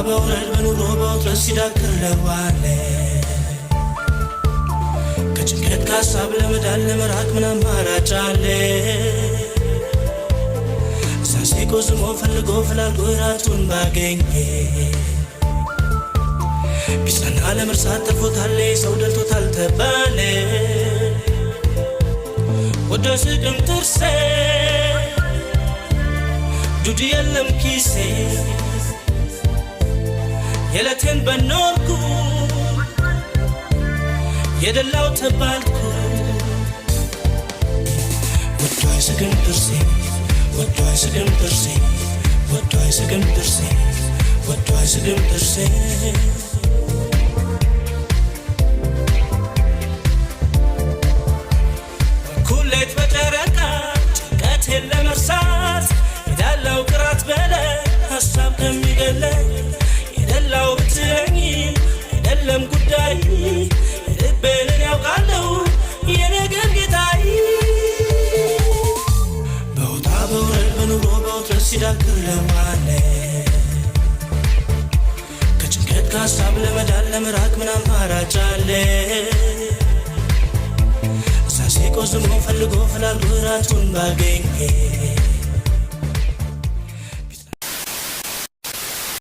በውረድ በኑሮ በውጥረት ሲዳክር ለዋለ ከጭንቀት ከሀሳብ ለመዳን ለመራቅ ምን አማራጭ አለ? ሳሴ ቆዝሞ ፈልጎ ፈላልጎ ራቱን ባገኘ ቢጸና ለመርሳት ተርፎታል ሰው ደልቶታል ተባለ። ወደ ስቅም ጥርሴ ዱድ የለም ኪሴ የለቴን በኖርኩ የደላው ተባልኩ። ወዶ አይስቅም ጥርሴ ወዶ አይስቅም ጥርሴ ወዶ አይስቅም ጥርሴ ወዶ አይስቅም ጥርሴ ኩሌት በጨረቃ ጭንቀቴን ለመርሳት የዳላው ቅራት በለ ሀሳብ ከሚገለኝ የደላው ብትለኝ አይደለም ጉዳይ ልቤንን ያውቃለው የነገር ጌታይ። በውጣ በውረድ በኑሮ በውጥረት ሲዳክር ለዋለ ከጭንቀት ከሀሳብ ለመዳን ለመራቅ ምን አማራጭ አለ? ሳሴ ቆዝሞ ፈልጎ ፈላልጎ ራቱን ባገኘ